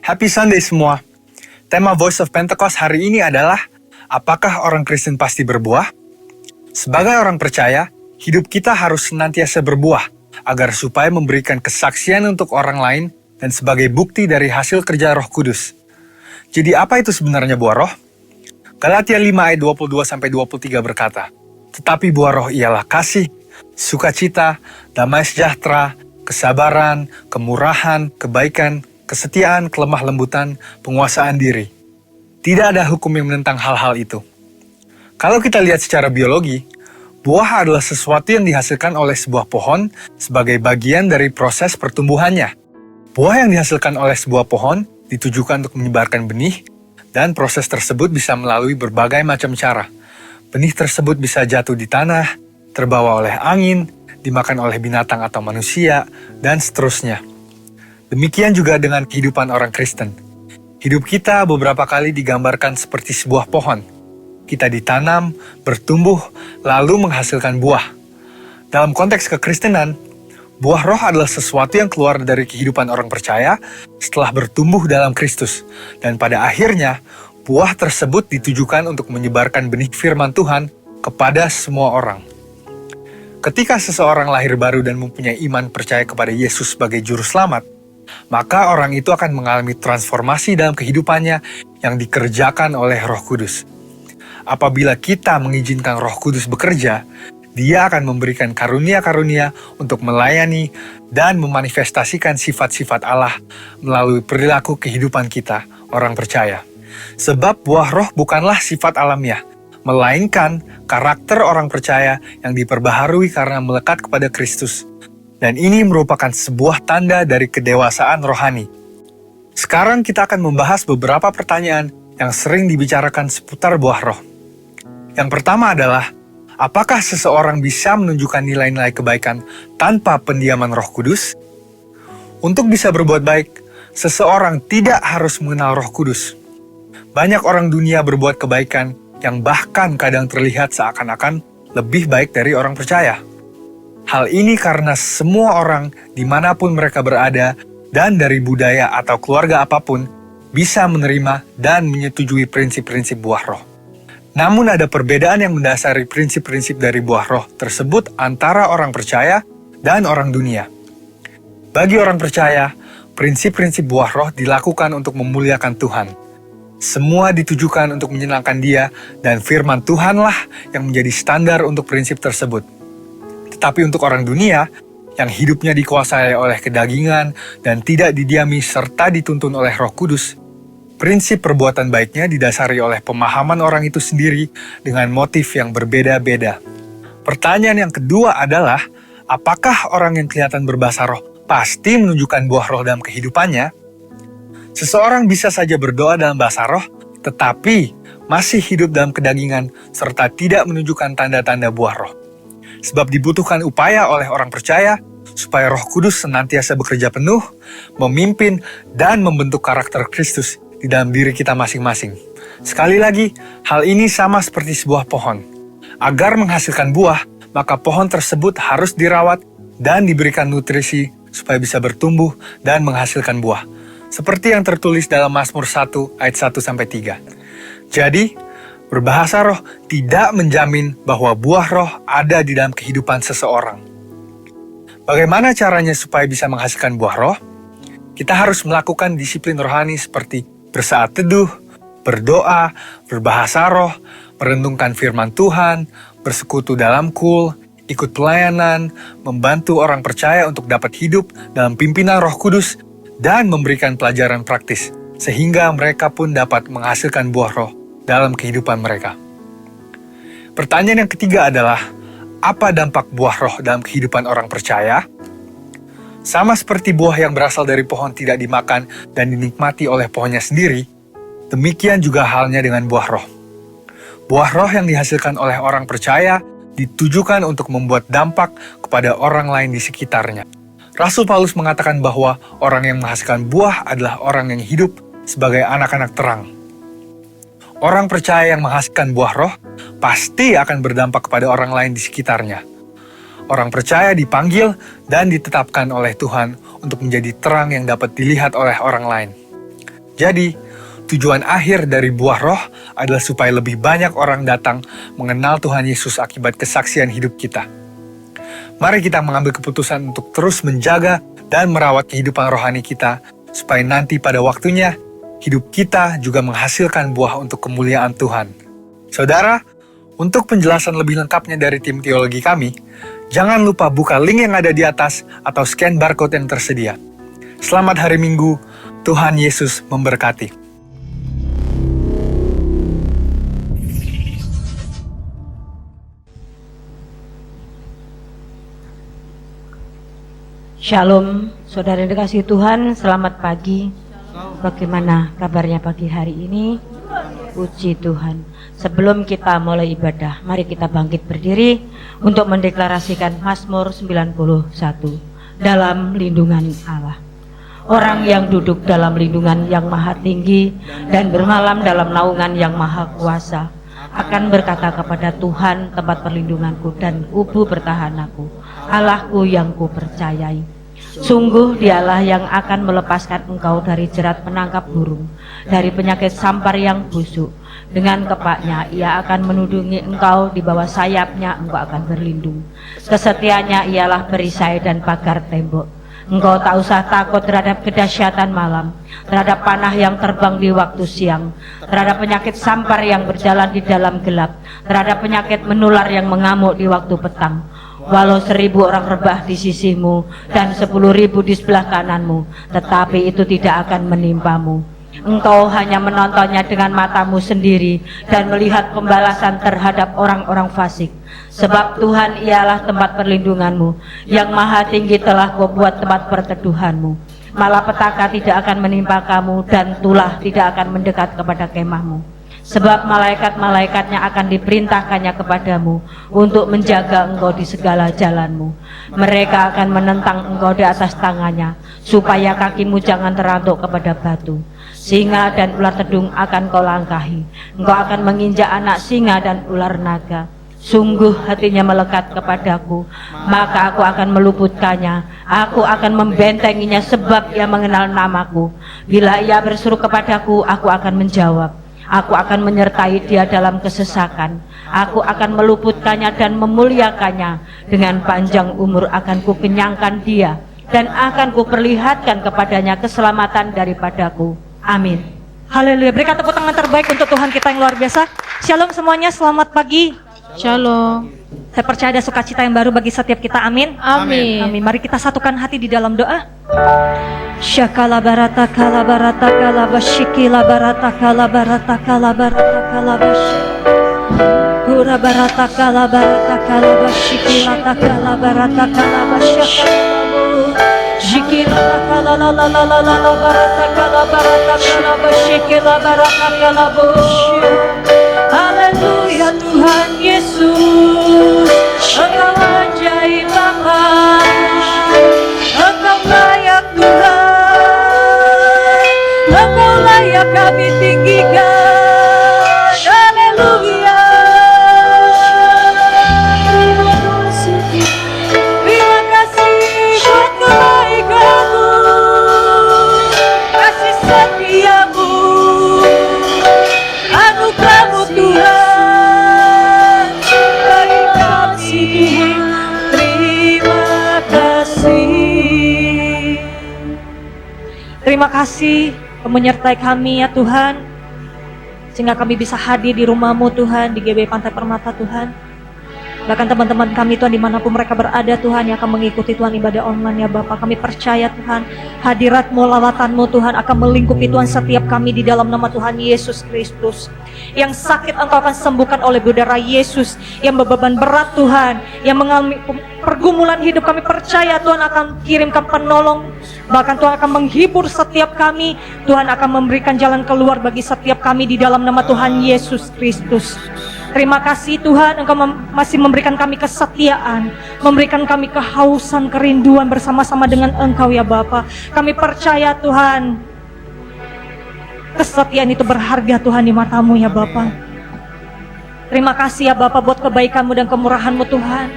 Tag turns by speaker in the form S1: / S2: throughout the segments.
S1: Happy Sunday semua. Tema Voice of Pentecost hari ini adalah, apakah orang Kristen pasti berbuah? Sebagai orang percaya, hidup kita harus senantiasa berbuah, agar supaya memberikan kesaksian untuk orang lain dan sebagai bukti dari hasil kerja Roh Kudus. Jadi apa itu sebenarnya buah roh? Galatia 5 ayat 22-23 berkata, tetapi buah roh ialah kasih, sukacita, damai sejahtera, kesabaran, kemurahan, kebaikan, kesetiaan, kelemah lembutan, penguasaan diri. Tidak ada hukum yang menentang hal-hal itu. Kalau kita lihat secara biologi, buah adalah sesuatu yang dihasilkan oleh sebuah pohon sebagai bagian dari proses pertumbuhannya. Buah yang dihasilkan oleh sebuah pohon ditujukan untuk menyebarkan benih, dan proses tersebut bisa melalui berbagai macam cara. Benih tersebut bisa jatuh di tanah, terbawa oleh angin, dimakan oleh binatang atau manusia, dan seterusnya. Demikian juga dengan kehidupan orang Kristen. Hidup kita beberapa kali digambarkan seperti sebuah pohon. Kita ditanam, bertumbuh, lalu menghasilkan buah. Dalam konteks kekristenan, buah roh adalah sesuatu yang keluar dari kehidupan orang percaya setelah bertumbuh dalam Kristus. Dan pada akhirnya, buah tersebut ditujukan untuk menyebarkan benih firman Tuhan kepada semua orang. Ketika seseorang lahir baru dan mempunyai iman percaya kepada Yesus sebagai juru selamat, maka orang itu akan mengalami transformasi dalam kehidupannya yang dikerjakan oleh Roh Kudus. Apabila kita mengizinkan Roh Kudus bekerja, Dia akan memberikan karunia-karunia untuk melayani dan memanifestasikan sifat-sifat Allah melalui perilaku kehidupan kita, orang percaya. Sebab buah roh bukanlah sifat alamiah, melainkan karakter orang percaya yang diperbaharui karena melekat kepada Kristus. Dan ini merupakan sebuah tanda dari kedewasaan rohani. Sekarang kita akan membahas beberapa pertanyaan yang sering dibicarakan seputar buah roh. Yang pertama adalah, apakah seseorang bisa menunjukkan nilai-nilai kebaikan tanpa pendiaman Roh Kudus? Untuk bisa berbuat baik, seseorang tidak harus mengenal Roh Kudus. Banyak orang dunia berbuat kebaikan yang bahkan kadang terlihat seakan-akan lebih baik dari orang percaya. Hal ini karena semua orang dimanapun mereka berada dan dari budaya atau keluarga apapun bisa menerima dan menyetujui prinsip-prinsip buah roh. Namun ada perbedaan yang mendasari prinsip-prinsip dari buah roh tersebut antara orang percaya dan orang dunia. Bagi orang percaya, prinsip-prinsip buah roh dilakukan untuk memuliakan Tuhan. Semua ditujukan untuk menyenangkan Dia dan firman Tuhanlah yang menjadi standar untuk prinsip tersebut. Tetapi untuk orang dunia, yang hidupnya dikuasai oleh kedagingan dan tidak didiami serta dituntun oleh Roh Kudus, prinsip perbuatan baiknya didasari oleh pemahaman orang itu sendiri dengan motif yang berbeda-beda. Pertanyaan yang kedua adalah, apakah orang yang kelihatan berbahasa roh pasti menunjukkan buah roh dalam kehidupannya? Seseorang bisa saja berdoa dalam bahasa roh, tetapi masih hidup dalam kedagingan serta tidak menunjukkan tanda-tanda buah roh. Sebab dibutuhkan upaya oleh orang percaya supaya Roh Kudus senantiasa bekerja penuh, memimpin, dan membentuk karakter Kristus di dalam diri kita masing-masing. Sekali lagi, hal ini sama seperti sebuah pohon. Agar menghasilkan buah, maka pohon tersebut harus dirawat dan diberikan nutrisi supaya bisa bertumbuh dan menghasilkan buah. Seperti yang tertulis dalam Mazmur 1 ayat 1-3. Jadi, berbahasa roh tidak menjamin bahwa buah roh ada di dalam kehidupan seseorang. Bagaimana caranya supaya bisa menghasilkan buah roh? Kita harus melakukan disiplin rohani seperti bersaat teduh, berdoa, berbahasa roh, merenungkan firman Tuhan, bersekutu dalam kul, ikut pelayanan, membantu orang percaya untuk dapat hidup dalam pimpinan Roh Kudus, dan memberikan pelajaran praktis, sehingga mereka pun dapat menghasilkan buah roh dalam kehidupan mereka. Pertanyaan yang ketiga adalah, apa dampak buah roh dalam kehidupan orang percaya? Sama seperti buah yang berasal dari pohon tidak dimakan dan dinikmati oleh pohonnya sendiri, demikian juga halnya dengan buah roh. Buah roh yang dihasilkan oleh orang percaya ditujukan untuk membuat dampak kepada orang lain di sekitarnya. Rasul Paulus mengatakan bahwa orang yang menghasilkan buah adalah orang yang hidup sebagai anak-anak terang. Orang percaya yang menghasilkan buah roh pasti akan berdampak kepada orang lain di sekitarnya. Orang percaya dipanggil dan ditetapkan oleh Tuhan untuk menjadi terang yang dapat dilihat oleh orang lain. Jadi, tujuan akhir dari buah roh adalah supaya lebih banyak orang datang mengenal Tuhan Yesus akibat kesaksian hidup kita. Mari kita mengambil keputusan untuk terus menjaga dan merawat kehidupan rohani kita, supaya nanti pada waktunya, hidup kita juga menghasilkan buah untuk kemuliaan Tuhan. Saudara, untuk penjelasan lebih lengkapnya dari tim teologi kami, jangan lupa buka link yang ada di atas atau scan barcode yang tersedia. Selamat hari Minggu, Tuhan Yesus memberkati.
S2: Shalom, saudara yang dikasihi Tuhan, selamat pagi. Bagaimana kabarnya pagi hari ini? Puji Tuhan. Sebelum kita mulai ibadah, mari kita bangkit berdiri untuk mendeklarasikan Mazmur 91. Dalam lindungan Allah. Orang yang duduk dalam lindungan yang maha tinggi dan bermalam dalam naungan yang maha kuasa akan berkata kepada Tuhan, tempat perlindunganku dan kubu pertahananku, Allahku yang kupercayai. Sungguh dialah yang akan melepaskan engkau dari jerat penangkap burung, dari penyakit sampar yang busuk. Dengan kepaknya ia akan menudungi engkau, di bawah sayapnya engkau akan berlindung. Kesetiaannya ialah perisai dan pagar tembok. Engkau tak usah takut terhadap kedahsyatan malam, terhadap panah yang terbang di waktu siang, terhadap penyakit sampar yang berjalan di dalam gelap, terhadap penyakit menular yang mengamuk di waktu petang. Walau 1000 orang rebah di sisimu dan 10.000 di sebelah kananmu, tetapi itu tidak akan menimpamu. Engkau hanya menontonnya dengan matamu sendiri dan melihat pembalasan terhadap orang-orang fasik. Sebab Tuhan ialah tempat perlindunganmu, yang maha tinggi telah kau buat tempat perteduhanmu. Malapetaka tidak akan menimpa kamu dan tulah tidak akan mendekat kepada kemahmu. Sebab malaikat-malaikatnya akan diperintahkannya kepadamu untuk menjaga engkau di segala jalanmu. Mereka akan menentang engkau di atas tangannya, supaya kakimu jangan terantuk kepada batu. Singa dan ular tedung akan kau langkahi. Engkau akan menginjak anak singa dan ular naga. Sungguh hatinya melekat kepadaku, maka aku akan meluputkannya. Aku akan membentenginya sebab ia mengenal namaku. Bila ia berseru kepadaku, aku akan menjawab. Aku akan menyertai dia dalam kesesakan. Aku akan meluputkannya dan memuliakannya. Dengan panjang umur akan kukenyangkan dia, dan akan kuperlihatkan kepadanya keselamatan daripadaku. Amin.
S3: Haleluya. Berikan tepuk tangan terbaik untuk Tuhan kita yang luar biasa. Shalom semuanya, selamat pagi.
S4: Shalom.
S3: Saya percaya ada sukacita yang baru bagi setiap kita. Amin.
S4: Amin.
S3: Amin. Mari kita satukan hati di dalam doa. Syakala barata kala barata kala bashikila barata kala barata kala barata kala bashi. Hura barata kala bashikila kala barata kala bashakala. Shikila kala la la la la la barata kala bashikila barata kala bashi. Haleluya Tuhan Yesus, Engkau ajaib Bapa, Engkau layak Tuhan, Engkau layak kami tinggikan. Haleluya. Terima kasih buat kebaikan-Mu, kasih setia-Mu, anugerah-Mu Tuhan. Terima kasih menyertai kami ya Tuhan, sehingga kami bisa hadir di rumah-Mu Tuhan, di GBI Pantai Permata Tuhan. Bahkan teman-teman kami Tuhan dimanapun mereka berada Tuhan, yang akan mengikuti Tuhan ibadah online ya Bapak, kami percaya Tuhan hadirat-Mu, lawatan-Mu Tuhan akan melingkupi Tuhan setiap kami di dalam nama Tuhan Yesus Kristus. Yang sakit Engkau akan sembuhkan oleh berdarah Yesus, yang beban berat Tuhan, yang mengalami pergumulan hidup, kami percaya Tuhan akan kirimkan penolong. Bahkan Tuhan akan menghibur setiap kami. Tuhan akan memberikan jalan keluar bagi setiap kami di dalam nama Tuhan Yesus Kristus. Terima kasih Tuhan, Engkau masih memberikan kami kesetiaan, memberikan kami kehausan, kerinduan bersama-sama dengan Engkau ya Bapa. Kami percaya Tuhan, kesetiaan itu berharga Tuhan di mata-Mu ya Bapa. Terima kasih ya Bapa buat kebaikan-Mu dan kemurahan-Mu Tuhan.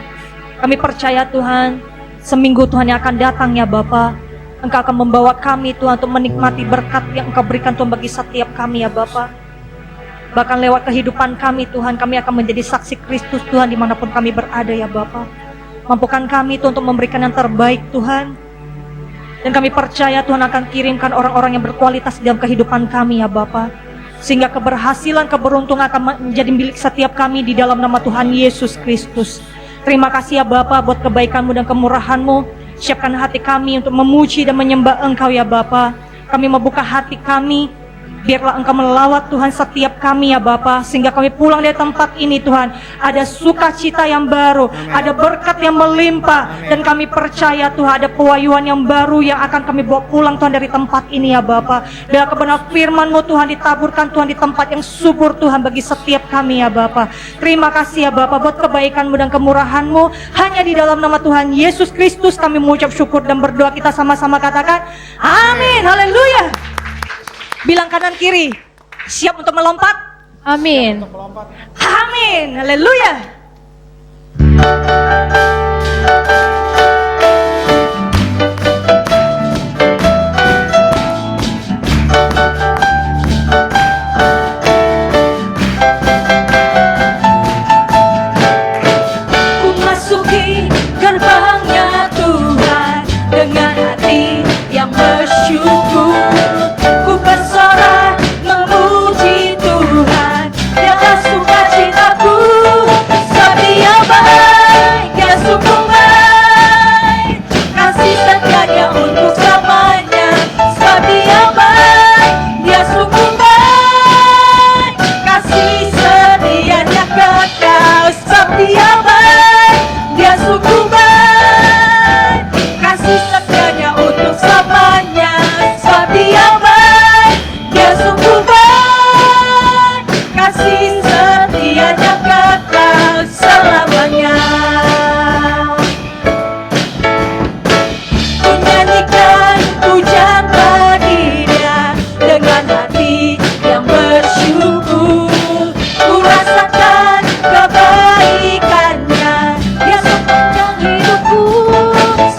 S3: Kami percaya Tuhan, seminggu Tuhan yang akan datang ya Bapa, Engkau akan membawa kami Tuhan untuk menikmati berkat yang Engkau berikan Tuhan bagi setiap kami ya Bapa. Bahkan lewat kehidupan kami Tuhan, kami akan menjadi saksi Kristus Tuhan dimanapun kami berada ya Bapa. Mampukan kami Tuhan untuk memberikan yang terbaik Tuhan. Dan kami percaya Tuhan akan kirimkan orang-orang yang berkualitas dalam kehidupan kami ya Bapa. Sehingga keberhasilan, keberuntungan akan menjadi milik setiap kami di dalam nama Tuhan Yesus Kristus. Terima kasih ya Bapa buat kebaikan-Mu dan kemurahan-Mu. Siapkan hati kami untuk memuji dan menyembah Engkau ya Bapa. Kami membuka hati kami. Biarlah Engkau melawat Tuhan setiap kami ya Bapa. Sehingga kami pulang dari tempat ini Tuhan, ada sukacita yang baru, ada berkat yang melimpah. Dan kami percaya Tuhan ada pewahyuan yang baru yang akan kami bawa pulang Tuhan dari tempat ini ya Bapa. Dan kebenaran firman-Mu Tuhan ditaburkan Tuhan di tempat yang subur Tuhan bagi setiap kami ya Bapa. Terima kasih ya Bapa buat kebaikan-Mu dan kemurahan-Mu. Hanya di dalam nama Tuhan Yesus Kristus kami mengucap syukur dan berdoa. Kita sama-sama katakan amin, haleluya. Bilang kanan kiri, siap untuk melompat?
S4: Amin.
S3: Amin, haleluya. Ku masuki gerbangnya Tuhan dengan hati yang bersyukur. Ku bersorak memuji Tuhan, Dia sukacitaku. Sebab Dia baik, Dia sungguh baik, kasih setianya untuk selamanya. Sebab Dia baik, Dia sungguh baik, kasih setianya kekal. Sebab Dia baik, Dia sungguh baik, kasih setianya untuk selamanya. Sebab Dia baik, Dia sungguh baik, kasih setianya kekal selamanya. Ku nyanyikan pujian bagi Dia dengan hati yang bersyukur. Ku rasakan kebaikannya, Dia sepanjang hidupku.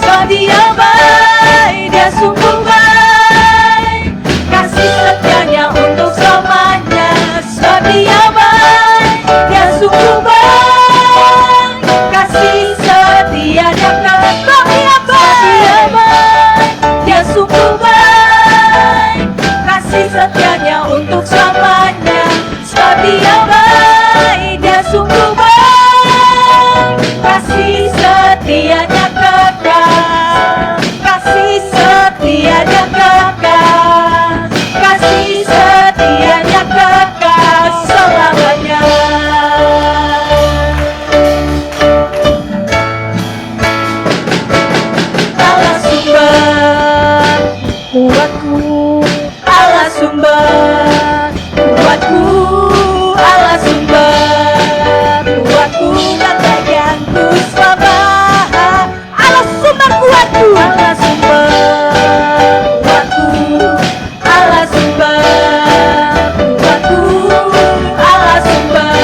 S3: Sebab Dia baik, Dia sungguh baik, kasih setianya untuk selamanya. Sebab Dia baik, Dia sungguh baik, kasih setianya kekal. Dia baik, Dia sungguh baik, kasih setianya untuk selamanya. Sebab Dia baik, Dia sungguh baik, kasih setianya kekal. Kasih setianya kekal, kasih setianya kekal selamanya. Allah sumber kuatku, Allah sumber kuatku, Allah sumber kuatku dan bagianku selama. Allah sumber kuatku, Allah sumber kuatku, Allah sumber kuatku, Allah sumber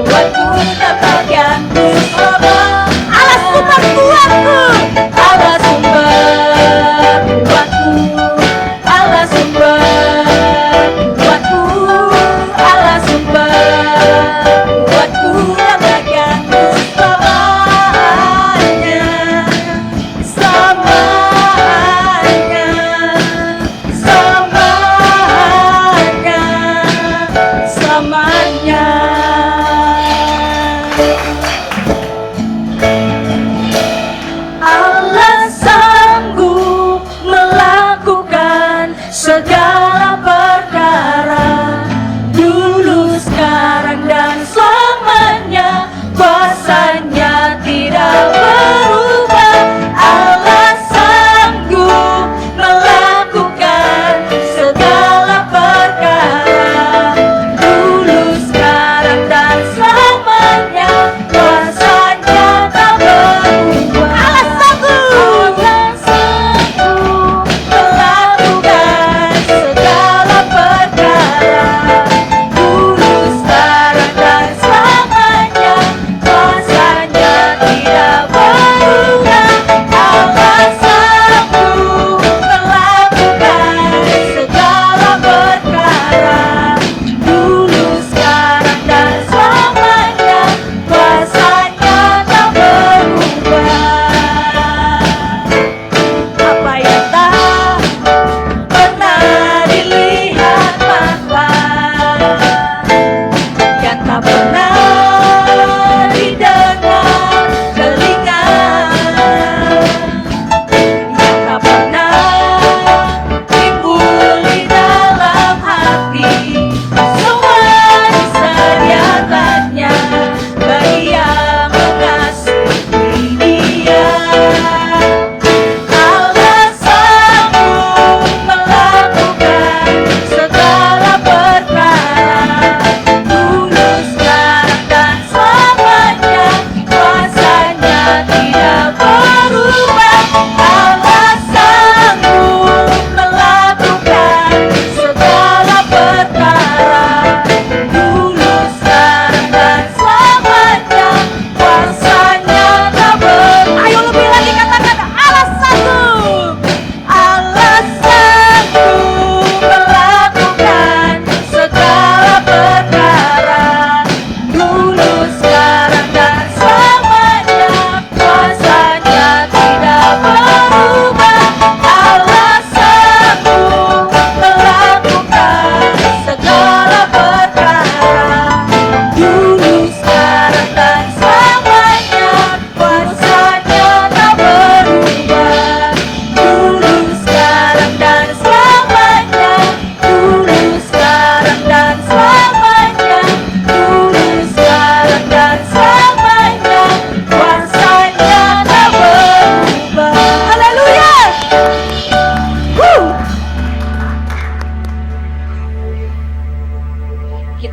S3: kuatku dan bagianku selama. Allah sumber kuatku, Allah sumber kuatku, Allah sumber kuatku,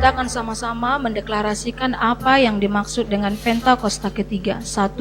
S4: kita akan sama-sama mendeklarasikan apa yang dimaksud dengan Pentakosta ketiga. 1.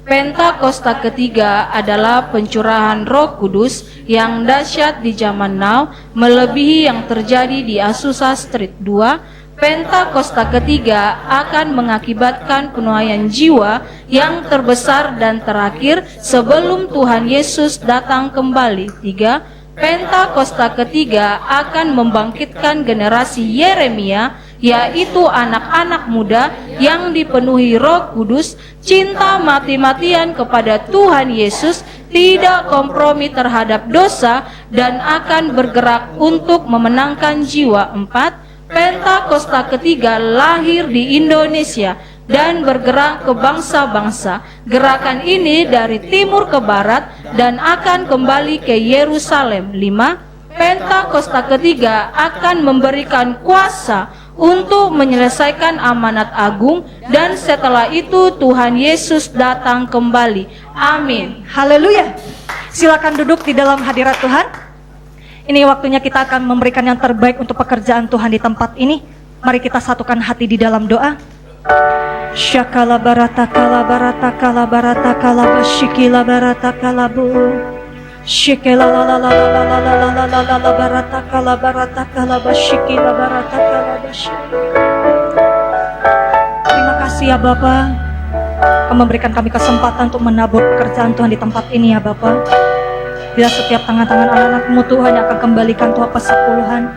S4: Pentakosta ketiga adalah pencurahan Roh Kudus yang dahsyat di zaman now, melebihi yang terjadi di Azusa Street. 2. Pentakosta ketiga akan mengakibatkan penuaian jiwa yang terbesar dan terakhir sebelum Tuhan Yesus datang kembali. 3. Pentakosta ketiga akan membangkitkan generasi Yeremia, yaitu anak-anak muda yang dipenuhi Roh Kudus, cinta mati-matian kepada Tuhan Yesus, tidak kompromi terhadap dosa, dan akan bergerak untuk memenangkan jiwa. 4. Pentakosta ketiga lahir di Indonesia dan bergerak ke bangsa-bangsa. Gerakan ini dari timur ke barat dan akan kembali ke Yerusalem. 5. Pentakosta ketiga akan memberikan kuasa untuk menyelesaikan amanat agung, dan setelah itu Tuhan Yesus datang kembali. Amin.
S3: Haleluya. Silakan duduk di dalam hadirat Tuhan. Ini waktunya kita akan memberikan yang terbaik untuk pekerjaan Tuhan di tempat ini. Mari kita satukan hati di dalam doa. Syakala barata kala barata kala barata kala bashikila barata kala bu. Shikela la la la la la la la la la la la barata kala bashikila barata kala bashik. Terima kasih ya Bapa, Kau memberikan kami kesempatan untuk menabur pekerjaan Tuhan di tempat ini ya Bapa. Bila setiap tangan-tangan anak-anak-Mu Tuhan yang akan kembalikan Tuhan persepuluhan,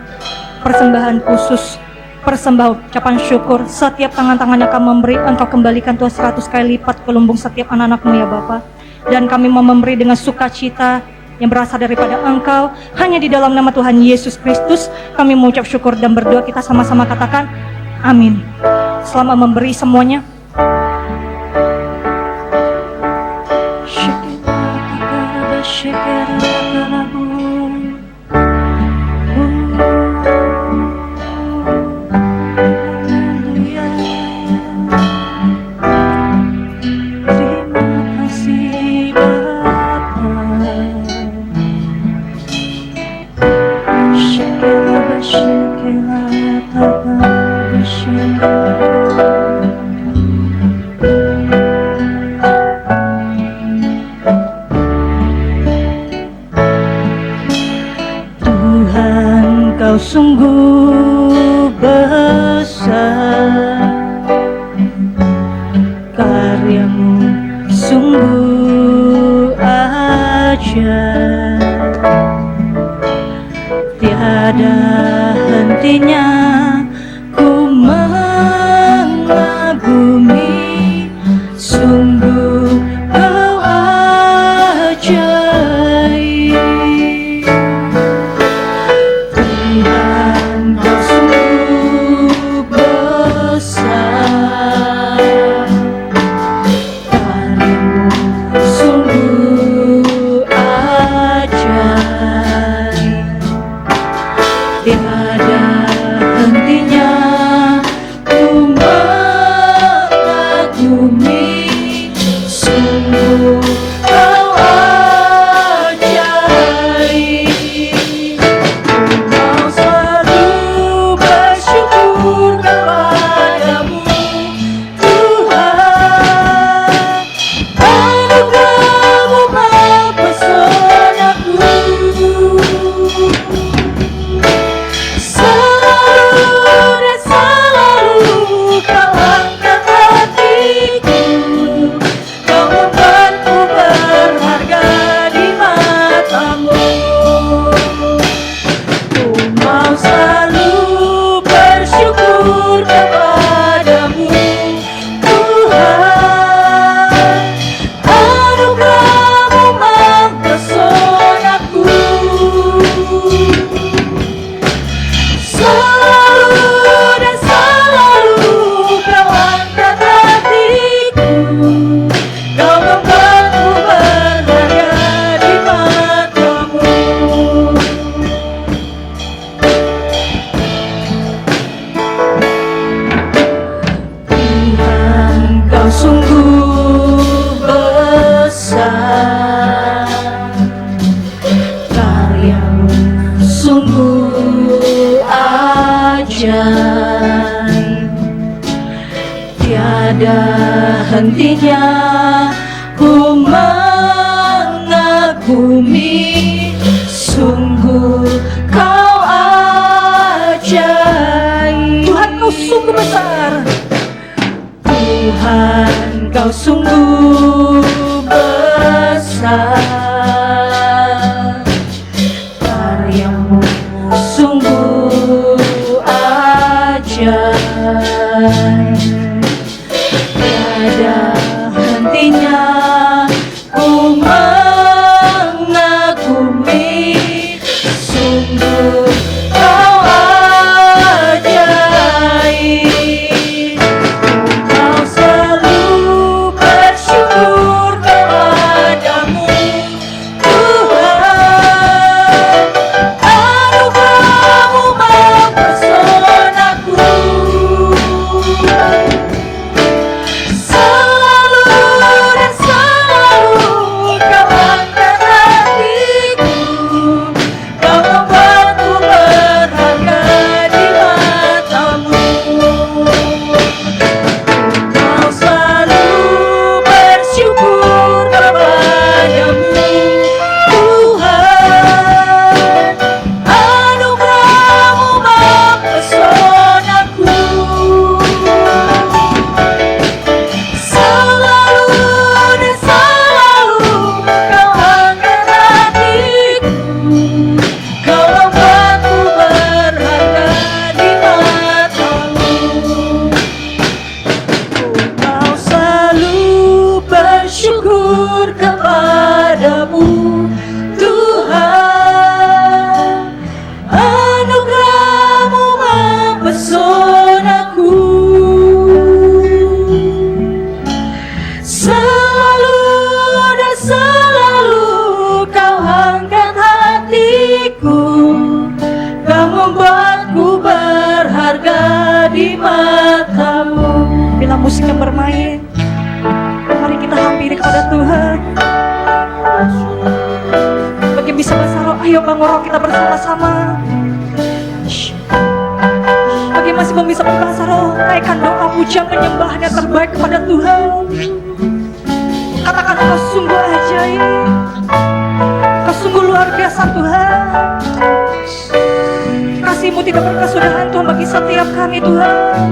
S3: persembahan khusus, persembahan ucapan syukur, setiap tangan-tangan yang akan memberi, Engkau kembalikan Tuhan 100 kali lipat ke lumbung setiap anak-anak-Mu ya Bapa. Dan kami mau memberi dengan sukacita yang berasal daripada Engkau, hanya di dalam nama Tuhan Yesus Kristus kami mengucap syukur dan berdoa. Kita sama-sama katakan amin. Selamat memberi semuanya. Kau sungguh besar, karyamu sungguh ajaib, tiada hentinya ku mengagumi, sungguh kau ajaib. Tiada hentinya ku mengagumi, sungguh kau ajaib. Tuhan kau sungguh besar, Tuhan kau sungguh besar, karyamu sungguh ajaib. Tiada hentinya ku mengagumi, sungguh kau ajaib. Kau selalu bersyukur kepadamu, Tuhan. Anugerahmu mempesonaku, selalu dan selalu kau angkat hatiku, kau membuatku berharga di matamu. Kau selalu bersyukur kepadamu, Tuhan. Anugerahmu mempesonaku, selalu dan selalu kau angkat hatiku, kau membuatku berharga di matamu. Kau selalu bersyukur kepadamu, Tuhan. Anugerahmu mempesonaku, selalu dan selalu kau angkat hatiku, kau membuatku berharga di matamu. Bila musiknya bermain, mari kita hampiri kepada Tuhan. Bagi yang bisa bahasa roh, ayo bangun roh kita bersama-sama. Bagi yang masih belum bisa berbahasa roh, naikkan doa pujian penyembahan yang terbaik kepada Tuhan. Katakan kau sungguh ajaib, kau sungguh luar biasa Tuhan. Kasih-Mu tidak berkesudahan Tuhan bagi setiap kami Tuhan.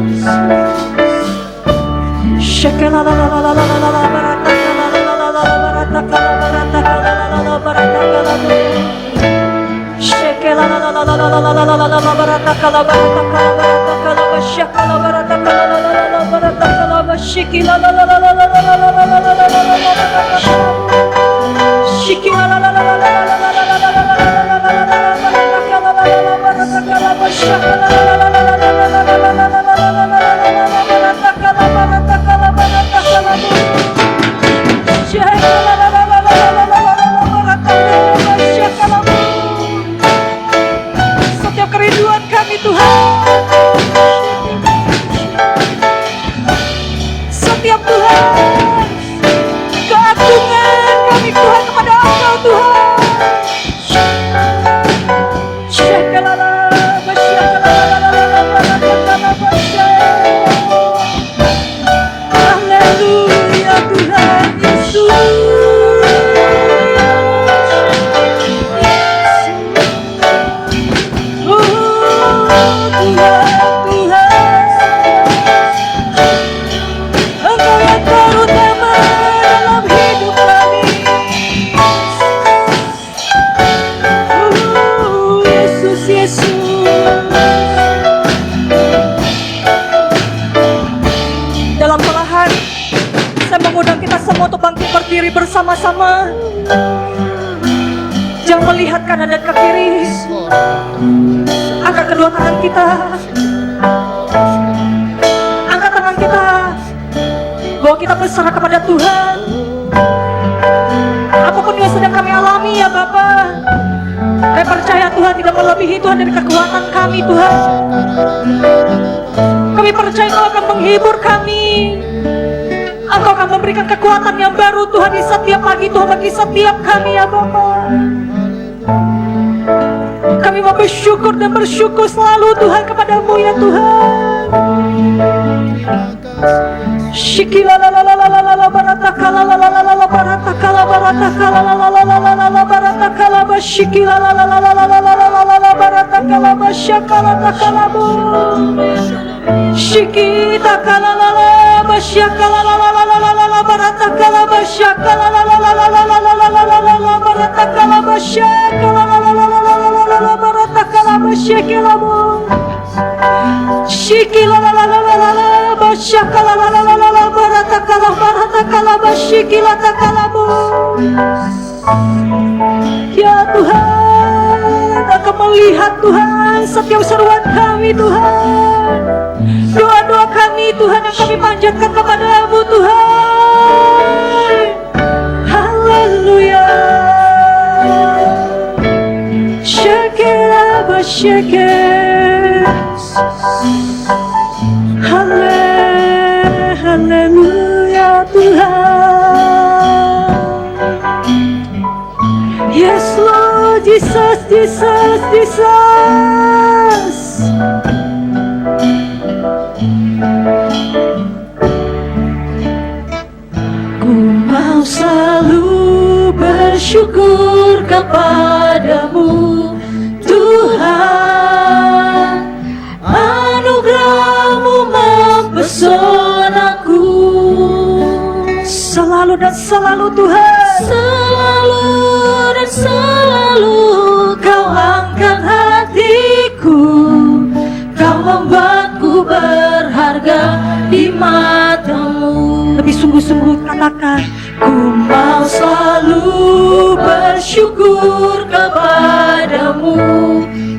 S3: Setiap kerinduan kami Tuhan, setiap Tuhan keagungan kami Tuhan kepada Engkau Tuhan. Haleluya Tuhan Yesus. Dalam pelahan, saya mengundang kita semua untuk bangkit berdiri bersama-sama. Jangan melihat kanan dan ke kiri. Angkat kedua tangan kita. Angkat tangan kita. Bahwa kita berserah kepada Tuhan. Apapun yang sedang kami alami ya Bapa, kami percaya Tuhan tidak melebihi Tuhan dari kekuatan kami Tuhan. Kami percaya Engkau akan menghibur kami. Engkau akan memberikan kekuatan yang baru Tuhan di setiap pagi Tuhan bagi setiap kami ya Bapa. Kami mau bersyukur dan bersyukur selalu Tuhan kepadamu ya Tuhan. Shikila la la la la la la la barata kala la la la la la barata kala barata kala la la la la la la la barata kala ba shikila la la la la la la la la la la barata kala ba shakala ta kala bu shikita kala la la ba shakala la la la la la la la barata kala ba shakala la la la la la la la la la la la la barata kala ba shakala la la la la la la la la la barata kala ba shakila bu shikila la la la la la la shakala la la la la la barata kala ba shikila ta kala bu. Ya Tuhan, Engkau melihat Tuhan setiap seruan kami Tuhan, doa-doa kami Tuhan yang kami panjatkan kepada-Mu Tuhan. Haleluya. Shakira ba shakir. Haleluya Tuhan. Yes Lord Jesus, Jesus, Jesus. Ku mau selalu bersyukur kepadamu Tuhan, anugerah-Mu mempesonaku. Selalu dan selalu Tuhan, selalu dan selalu Kau angkat hatiku, Kau membuatku berharga di mata-Mu. Lebih sungguh-sungguh katakan, ku mau selalu bersyukur kepadamu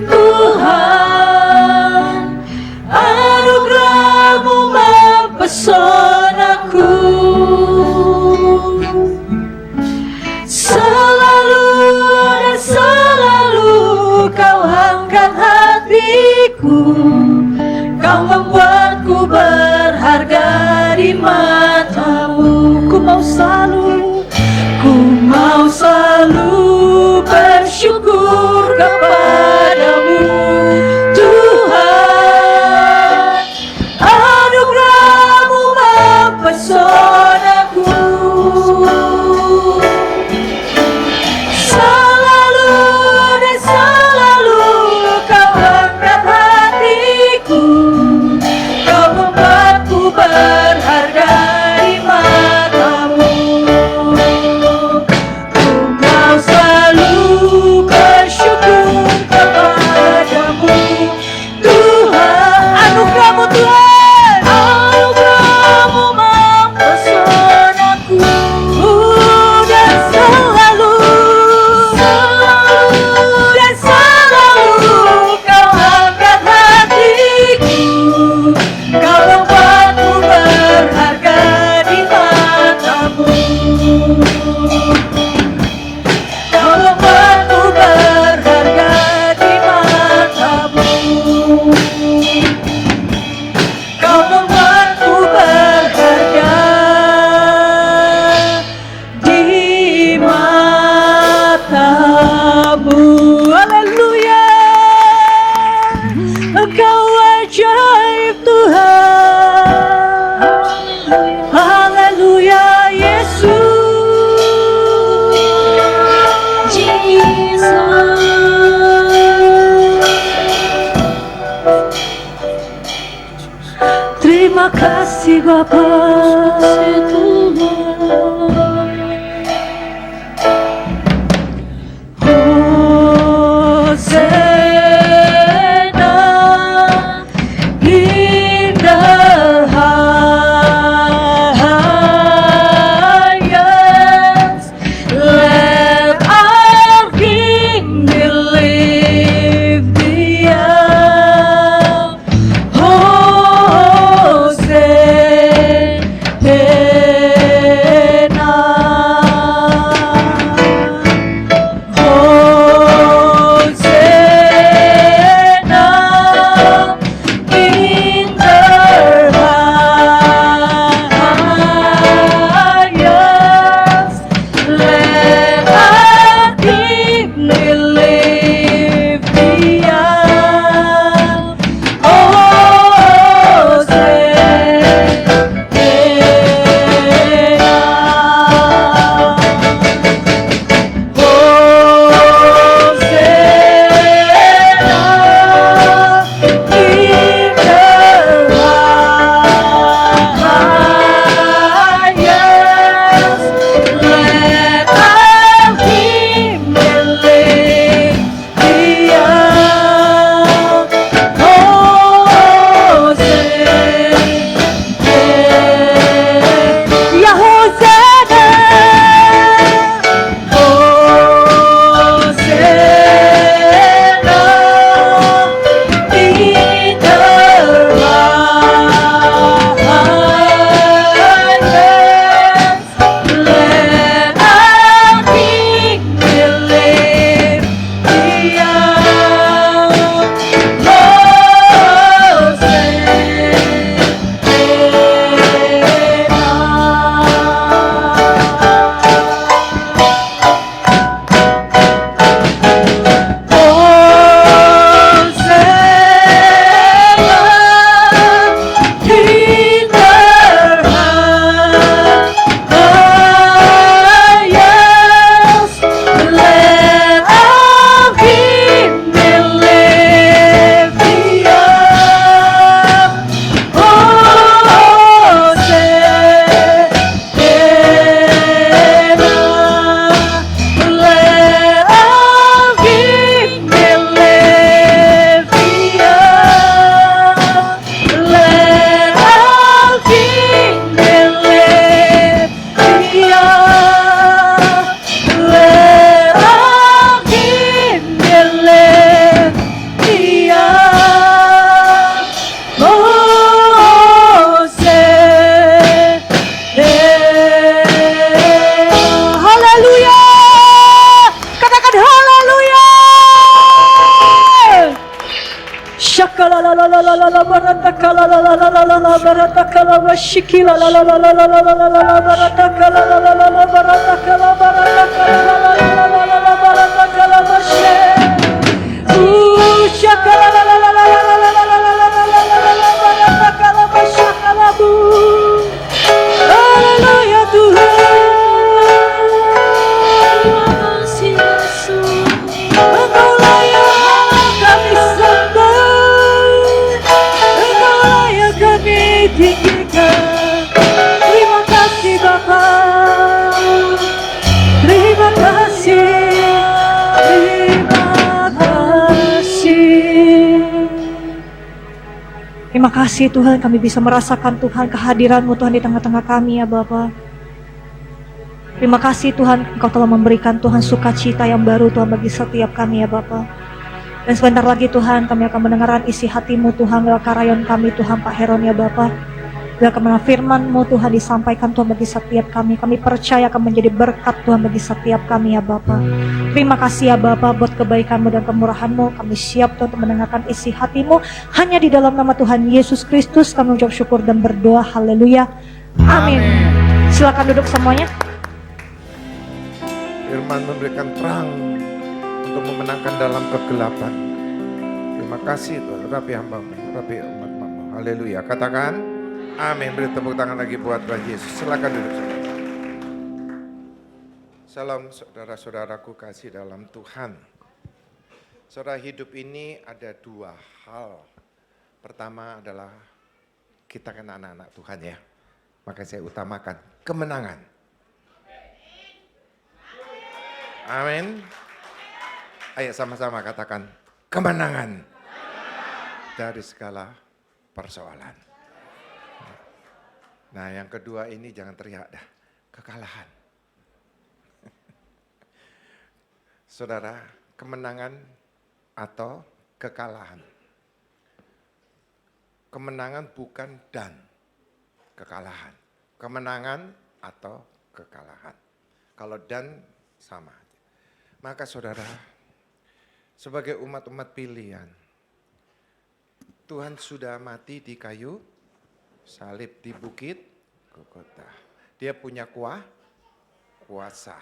S3: Tuhan, anugerah-Mu mempesonaku. Selalu dan selalu Kau angkat hatiku, Kau membuatku berharga di mata-Mu. Ku mau selalu bersyukur kepadamu Tuhan, anugerah-Mu mempesonaku. Selalu dan selalu Kau angkat hatiku, Kau membuatku berharga di mata-Mu. Ku mau selalu bersyukur kepadamu Tuhan, anugerah-Mu Tuhan, anugerah-Mu mempesonaku. Dan selalu dan selalu Kau angkat hatiku, Kau membuatku berharga di mata-Mu. Kau membuatku berharga di mata-Mu. Kau membuatku berharga di mata-Mu. Haleluya. Engkau ajaib Tuhan. Haleluya Yesus. Terima kasih Bapa. Hosana in the highest. Let our King be lifted up. Hosanna Haleluya Tuhan. Terima kasih Yesus. Engkau layak kami sembah, Engkau layak kami tinggikan. Terima kasih Bapa, terima kasih, terima kasih. Terima kasih Tuhan, kami bisa merasakan Tuhan kehadiran-Mu Tuhan di tengah-tengah kami ya Bapa. Terima kasih Tuhan, Engkau telah memberikan Tuhan sukacita yang baru Tuhan bagi setiap kami ya Bapa. Dan sebentar lagi Tuhan, kami akan mendengarkan isi hati-Mu Tuhan lewat karayon kami Tuhan Pak Heron ya Bapa. Biar kemana firman-Mu Tuhan disampaikan Tuhan bagi setiap kami. Kami percaya akan menjadi berkat Tuhan bagi setiap kami ya Bapa. Terima kasih ya Bapa buat kebaikan-Mu dan kemurahan-Mu. Kami siap Tuhan untuk mendengarkan isi hati-Mu. Hanya di dalam nama Tuhan Yesus Kristus kami ucap syukur dan berdoa. Haleluya. Amin. Silakan duduk semuanya.
S5: Firman memberikan terang untuk memenangkan dalam kegelapan. Terima kasih Tuhan, rapi hamba-Mu, rapi umat-Mu. Haleluya. Katakan amin. Beri tepuk tangan lagi buat Tuhan Yesus. Silakan duduk. Salam saudara-saudaraku kasih dalam Tuhan. Saudara, hidup ini ada dua hal. Pertama adalah kita kan anak-anak Tuhan ya. Maka saya utamakan kemenangan. Amin. Ayo sama-sama katakan kemenangan dari segala persoalan. Nah yang kedua ini jangan teriak dah, kekalahan. Saudara, kemenangan atau kekalahan. Kemenangan bukan dan kekalahan. Kemenangan atau kekalahan. Kalau dan sama. Maka saudara, sebagai umat-umat pilihan, Tuhan sudah mati di kayu salib di bukit Golgota. Dia punya kuasa.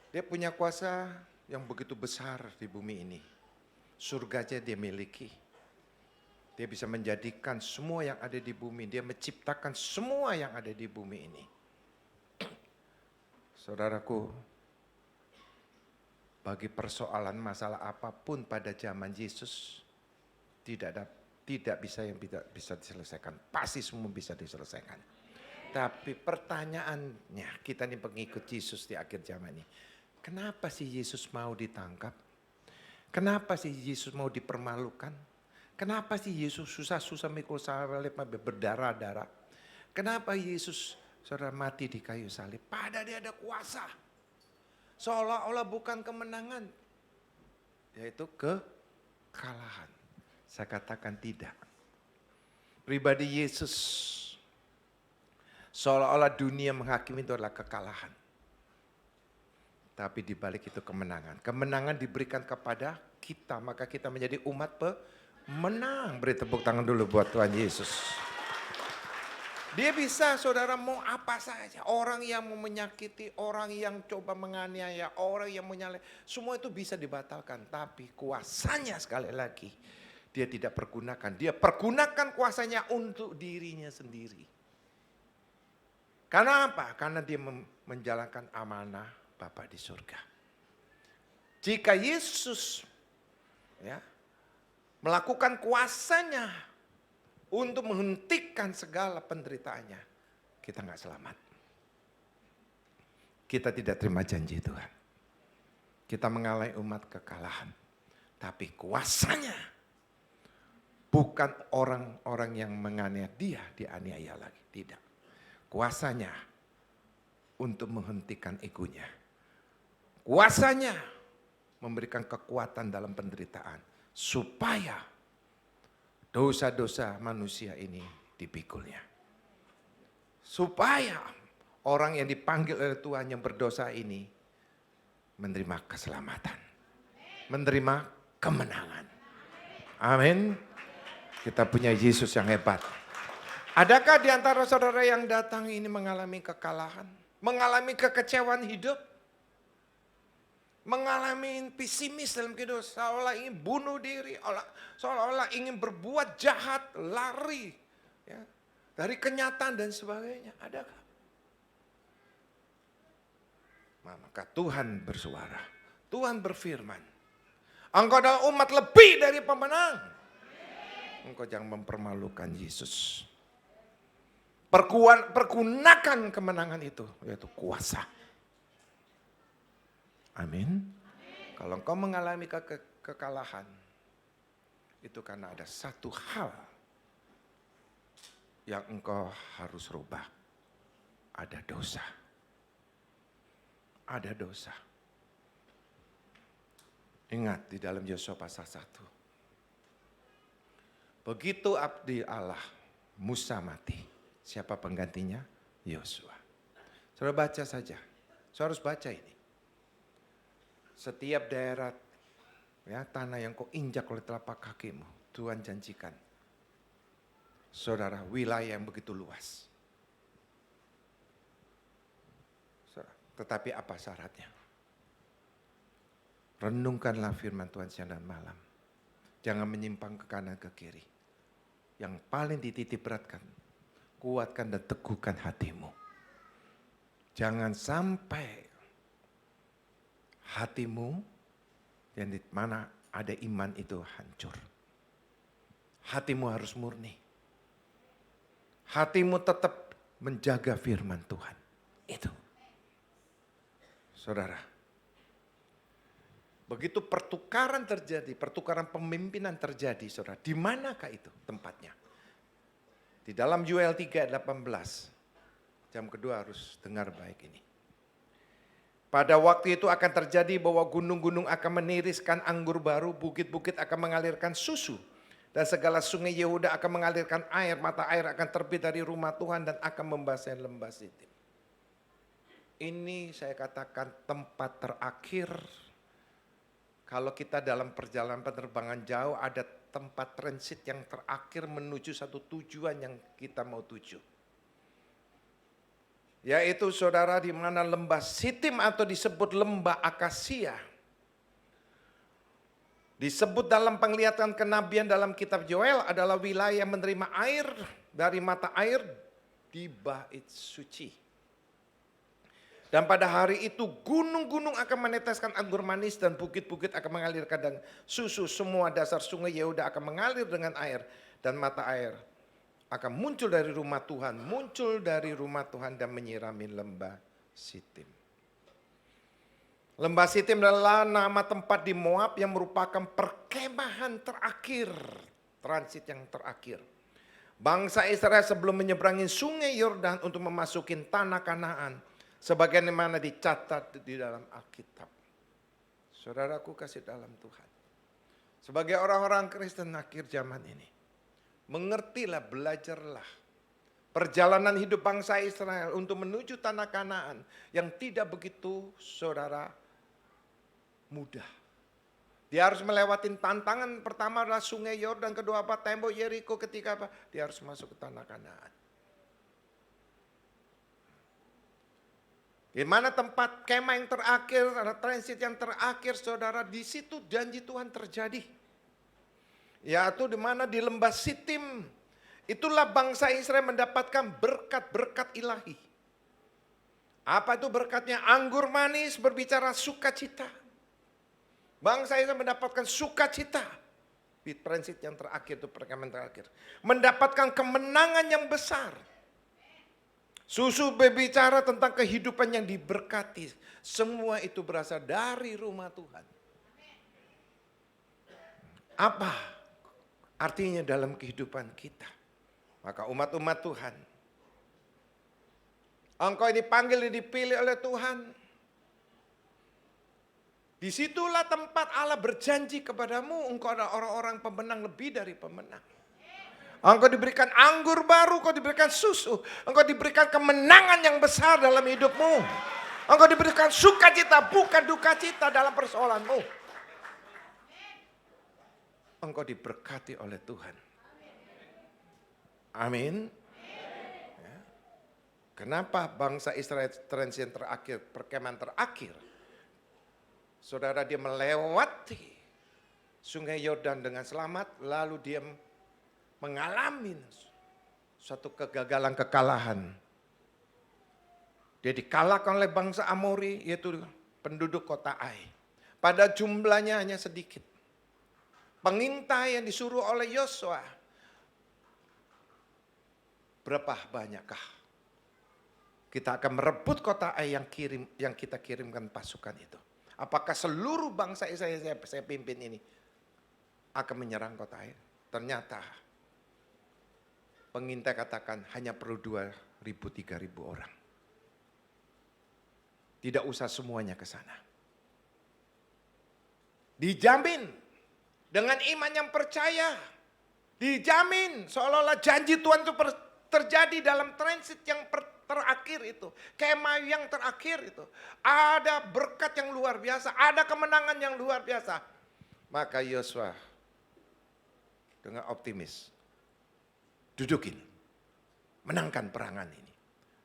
S5: Dia punya kuasa yang begitu besar di bumi ini. Surga aja dia miliki. Dia bisa menjadikan semua yang ada di bumi. Dia menciptakan semua yang ada di bumi ini. Saudaraku, bagi persoalan masalah apapun pada zaman Yesus tidak bisa diselesaikan. Pasti semua bisa diselesaikan. Tapi pertanyaannya, kita ini pengikut Yesus di akhir zaman ini. Kenapa sih Yesus mau ditangkap? Kenapa sih Yesus mau dipermalukan? Kenapa sih Yesus susah-susah mikul salib berdarah-darah? Kenapa Yesus saudara mati di kayu salib? Padahal dia ada kuasa. Seolah-olah bukan kemenangan, yaitu kekalahan. Saya katakan tidak. Pribadi Yesus, seolah-olah dunia menghakimi itu adalah kekalahan. Tapi di balik itu kemenangan. Kemenangan diberikan kepada kita, maka kita menjadi umat pemenang. Beri tepuk tangan dulu buat Tuhan Yesus. Dia bisa saudara mau apa saja. Orang yang mau menyakiti, orang yang coba menganiaya, orang yang menyalahkan. Semua itu bisa dibatalkan. Tapi kuasanya sekali lagi dia tidak pergunakan. Dia pergunakan kuasanya untuk dirinya sendiri. Karena apa? Karena dia menjalankan amanah Bapa di surga. Jika Yesus ya, melakukan kuasanya untuk menghentikan segala penderitaannya, kita nggak selamat. Kita tidak terima janji Tuhan. Kita mengalami umat kekalahan. Tapi kuasanya bukan orang-orang yang menganiaya dia dianiaya lagi. Tidak. Kuasanya untuk menghentikan egonya. Kuasanya memberikan kekuatan dalam penderitaan. Supaya dosa-dosa manusia ini dipikulnya. Supaya orang yang dipanggil oleh Tuhan yang berdosa ini menerima keselamatan. Menerima kemenangan. Amin. Kita punya Yesus yang hebat. Adakah di antara saudara yang datang ini mengalami kekalahan? Mengalami kekecewaan hidup? Mengalami pesimis dalam kehidupan? Seolah ingin bunuh diri? Seolah-olah ingin berbuat jahat, lari ya, dari kenyataan dan sebagainya. Adakah? Maka Tuhan bersuara. Tuhan berfirman. Engkau adalah umat lebih dari pemenang. Engkau jangan mempermalukan Yesus. Pergunakan kemenangan itu, yaitu kuasa. Amin. Kalau engkau mengalami kekalahan, itu karena ada satu hal yang engkau harus rubah. Ada dosa. Ada dosa. Ingat di dalam Yosua pasal 1. Begitu abdi Allah Musa mati. Siapa penggantinya? Yosua. Saudara baca saja. Saudara harus baca ini. Setiap daerah ya, tanah yang kau injak oleh telapak kakimu, Tuhan janjikan. Saudara, wilayah yang begitu luas. Tetapi apa syaratnya? Renungkanlah firman Tuhan siang dan malam. Jangan menyimpang ke kanan ke kiri. Yang paling dititip beratkan, kuatkan dan teguhkan hatimu. Jangan sampai hatimu yang di mana ada iman itu hancur. Hatimu harus murni. Hatimu tetap menjaga firman Tuhan. Itu. Saudara, begitu pertukaran terjadi, pertukaran pemimpinan terjadi, saudara, di manakah itu tempatnya? Di dalam Yoel 3:18, jam kedua harus dengar baik ini. Pada waktu itu akan terjadi bahwa gunung-gunung akan meniriskan anggur baru, bukit-bukit akan mengalirkan susu, dan segala sungai Yehuda akan mengalirkan air, mata air akan terbit dari rumah Tuhan dan akan membasahi lembah Sitim. Ini saya katakan tempat terakhir. Kalau kita dalam perjalanan penerbangan jauh ada tempat transit yang terakhir menuju satu tujuan yang kita mau tuju. Yaitu saudara di mana lembah Sitim atau disebut lembah Akasia. Disebut dalam penglihatan kenabian dalam kitab Yoel adalah wilayah menerima air dari mata air di bait suci. Dan pada hari itu gunung-gunung akan meneteskan anggur manis dan bukit-bukit akan mengalirkan dan susu. Semua dasar sungai Yehuda akan mengalir dengan air dan mata air akan muncul dari rumah Tuhan dan menyirami lembah Sitim. Lembah Sitim adalah nama tempat di Moab yang merupakan perkemahan terakhir, transit yang terakhir. Bangsa Israel sebelum menyeberangi sungai Yordan untuk memasuki tanah Kanaan. Sebagaimana dicatat di dalam Alkitab. Saudaraku kasih dalam Tuhan. Sebagai orang-orang Kristen akhir zaman ini. Mengertilah, belajarlah. Perjalanan hidup bangsa Israel untuk menuju tanah Kanaan. Yang tidak begitu saudara mudah. Dia harus melewati tantangan pertama adalah sungai Yordan. Kedua apa? Tembok Yeriko. Ketiga apa? Dia harus masuk ke tanah Kanaan. Di mana tempat kemah yang terakhir, ada transit yang terakhir, saudara, di situ janji Tuhan terjadi. Yaitu di mana di lembah Sitim, itulah bangsa Israel mendapatkan berkat-berkat ilahi. Apa itu berkatnya? Anggur manis berbicara sukacita. Bangsa Israel mendapatkan sukacita. Di transit yang terakhir, itu perkemahan terakhir. Mendapatkan kemenangan yang besar. Susu berbicara tentang kehidupan yang diberkati. Semua itu berasal dari rumah Tuhan. Apa artinya dalam kehidupan kita? Maka umat-umat Tuhan. Engkau dipanggil dan dipilih oleh Tuhan. Disitulah tempat Allah berjanji kepadamu. Engkau adalah orang-orang pemenang lebih dari pemenang. Engkau diberikan anggur baru, engkau diberikan susu. Engkau diberikan kemenangan yang besar dalam hidupmu. Engkau diberikan sukacita, bukan duka cita dalam persoalanmu. engkau diberkati oleh Tuhan. Amin. Ya. Kenapa bangsa Israel transit terakhir, perkemahan terakhir? Saudara, dia melewati sungai Yordan dengan selamat, lalu dia mengalami suatu kekalahan. Dia dikalahkan oleh bangsa Amori, yaitu penduduk kota Ai. Pada jumlahnya hanya sedikit. Pengintai yang disuruh oleh Yosua, berapa banyakkah? Kita akan merebut kota Ai yang kita kirimkan pasukan itu. Apakah seluruh bangsa Israel saya pimpin ini akan menyerang kota Ai? Ternyata pengintai katakan hanya perlu 2.000-3.000 orang. Tidak usah semuanya ke sana. Dijamin dengan iman yang percaya. Dijamin seolah-olah janji Tuhan itu terjadi dalam transit yang terakhir itu. Kemah yang terakhir itu. Ada berkat yang luar biasa. Ada kemenangan yang luar biasa. Maka Yosua dengan optimis. Dudukin. Menangkan perangan ini.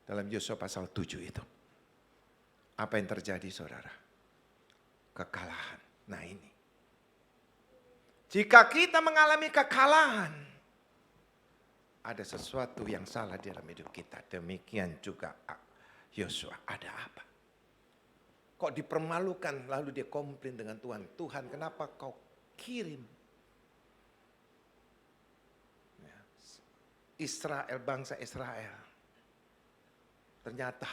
S5: Dalam Yosua pasal 7 itu. Apa yang terjadi saudara? Kekalahan. Nah ini. Jika kita mengalami kekalahan, ada sesuatu yang salah di dalam hidup kita. Demikian juga Yosua, ada apa? Kok dipermalukan lalu dia komplain dengan Tuhan. Tuhan, kenapa kau kirim Israel, bangsa Israel? Ternyata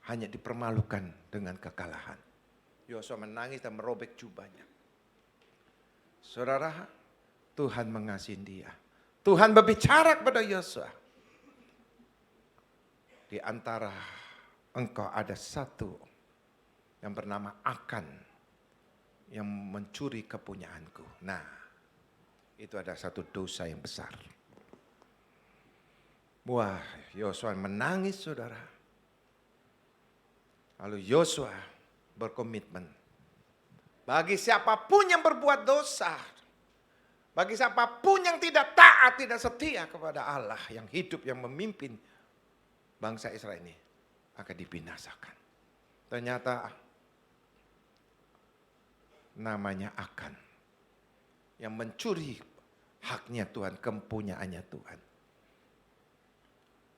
S5: hanya dipermalukan dengan kekalahan. Yosua menangis dan merobek jubahnya. Saudara, Tuhan mengasihi dia. Tuhan berbicara kepada Yosua. Di antara engkau ada satu yang bernama Akan yang mencuri kepunyaanku. Nah, itu ada satu dosa yang besar. Wah, Yosua menangis saudara. Lalu Yosua berkomitmen. Bagi siapapun yang berbuat dosa. Bagi siapapun yang tidak taat, tidak setia kepada Allah. Yang hidup, yang memimpin bangsa Israel ini. Akan dibinasakan. Ternyata namanya Akan. Yang mencuri haknya Tuhan, kepunyaannya Tuhan.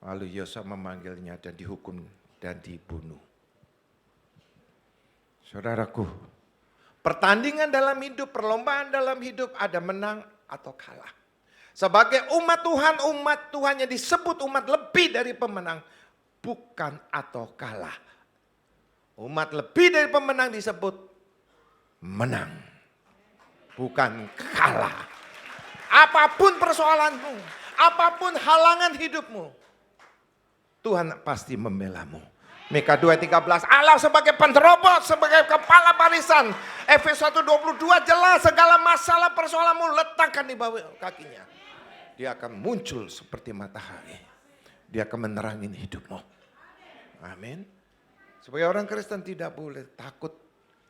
S5: Lalu Yosua memanggilnya dan dihukum dan dibunuh. Saudaraku, pertandingan dalam hidup, perlombaan dalam hidup ada menang atau kalah. Sebagai umat Tuhan yang disebut umat lebih dari pemenang, bukan atau kalah. Umat lebih dari pemenang disebut menang, bukan kalah. Apapun persoalanmu, apapun halangan hidupmu, Tuhan pasti membelamu. Mika 2:13, Allah sebagai penerobos, sebagai kepala barisan. Efesus 1:22 jelas segala masalah persoalanmu letakkan di bawah kakinya. Dia akan muncul seperti matahari. Dia akan menerangi hidupmu. Amin. Sebagai orang Kristen tidak boleh takut,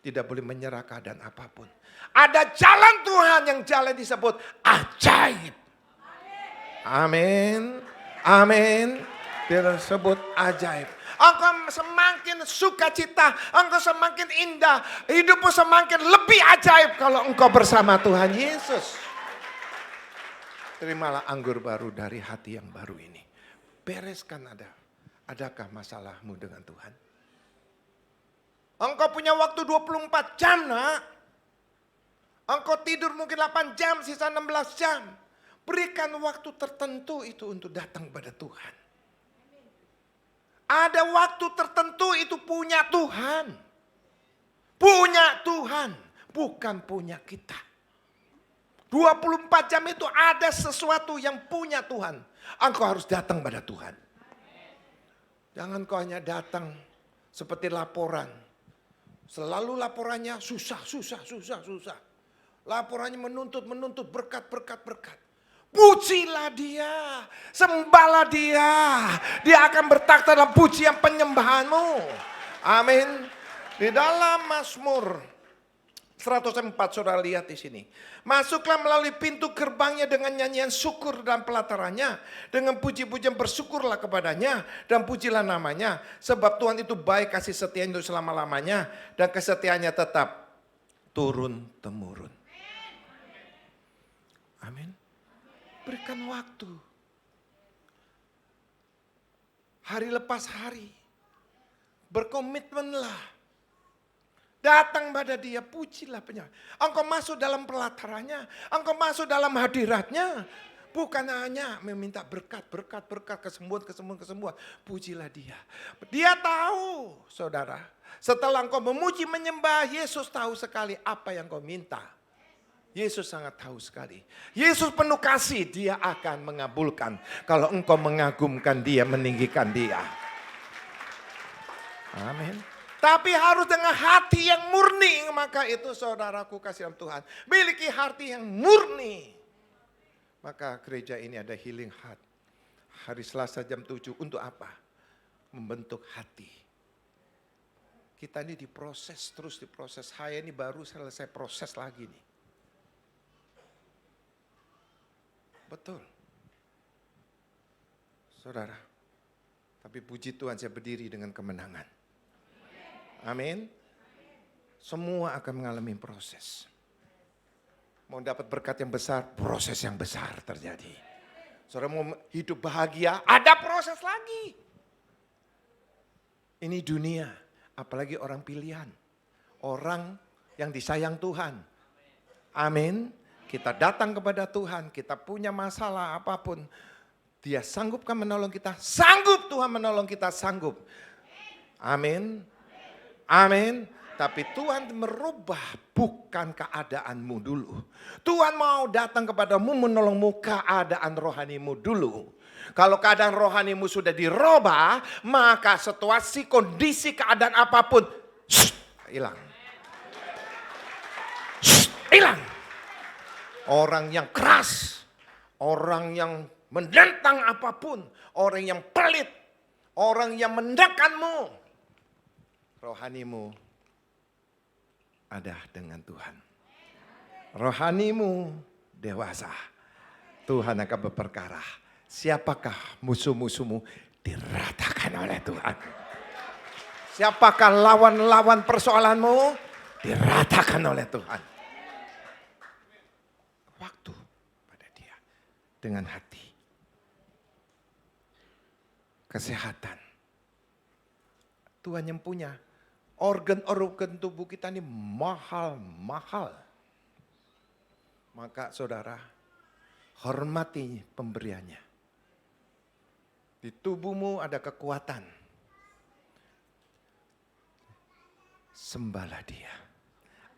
S5: tidak boleh menyerah keadaan apapun. Ada jalan Tuhan yang jalan disebut ajaib. Amin. Amin. Dia disebut ajaib. Engkau semakin sukacita, engkau semakin indah, hidupmu semakin lebih ajaib kalau engkau bersama Tuhan Yesus. Terimalah anggur baru dari hati yang baru ini. Bereskan adakah masalahmu dengan Tuhan? Engkau punya waktu 24 jam nak. Engkau tidur mungkin 8 jam, sisa 16 jam. Berikan waktu tertentu itu untuk datang kepada Tuhan. Ada waktu tertentu itu punya Tuhan. Punya Tuhan, bukan punya kita. 24 jam itu ada sesuatu yang punya Tuhan. Engkau harus datang pada Tuhan. Jangan kau hanya datang seperti laporan. Selalu laporannya susah. Laporannya menuntut berkat. Pujilah dia, sembahlah dia. Dia akan bertakhta dalam pujian penyembahanmu. Amin. Di dalam Mazmur 104 saudara lihat di sini. Masuklah melalui pintu gerbangnya dengan nyanyian syukur dan pelatarannya. Dengan puji-pujian bersyukurlah kepadanya dan pujilah namanya. Sebab Tuhan itu baik, kasih setia untuk selama-lamanya. Dan kesetiaannya tetap turun-temurun. Amin. Berikan waktu. Hari lepas hari. Berkomitmenlah. Datang pada dia, pujilah penyembah. Engkau masuk dalam pelatarannya, engkau masuk dalam hadiratnya. Bukan hanya meminta berkat, kesembuhan. Pujilah dia. Dia tahu, saudara. Setelah engkau memuji, menyembah, Yesus tahu sekali apa yang kau minta. Yesus sangat tahu sekali. Yesus penuh kasih, dia akan mengabulkan. Kalau engkau mengagumkan dia, meninggikan dia. Amin. Tapi harus dengan hati yang murni. Maka itu saudaraku kasihan Tuhan. Miliki hati yang murni. Maka gereja ini ada healing heart. Hari Selasa jam 7 untuk apa? Membentuk hati. Kita ini diproses, terus diproses. Saya ini baru selesai proses lagi nih. Betul. Saudara. Tapi puji Tuhan saya berdiri dengan kemenangan. Amin. Semua akan mengalami proses. Mau dapat berkat yang besar, proses yang besar terjadi. Saudara mau hidup bahagia, ada proses lagi. Ini dunia, apalagi orang pilihan. Orang yang disayang Tuhan. Amin. Kita datang kepada Tuhan, kita punya masalah apapun. Dia sanggupkan menolong kita, sanggup Tuhan menolong kita, sanggup. Amin. Amin. Tapi Tuhan merubah bukan keadaanmu dulu. Tuhan mau datang kepadamu menolongmu keadaan rohanimu dulu. Kalau keadaan rohanimu sudah dirubah, maka situasi, kondisi, keadaan apapun hilang. Hilang. Orang yang keras, orang yang menentang apapun, orang yang pelit, orang yang mendekanmu. Rohanimu ada dengan Tuhan. Rohanimu dewasa. Tuhan akan berperkara. Siapakah musuh-musuhmu diratakan oleh Tuhan. Siapakah lawan-lawan persoalanmu diratakan oleh Tuhan. Waktu pada dia dengan hati. Kesehatan. Tuhan yang punya. Organ-organ tubuh kita ini mahal-mahal. Maka saudara, hormati pemberiannya. Di tubuhmu ada kekuatan. Sembahlah dia.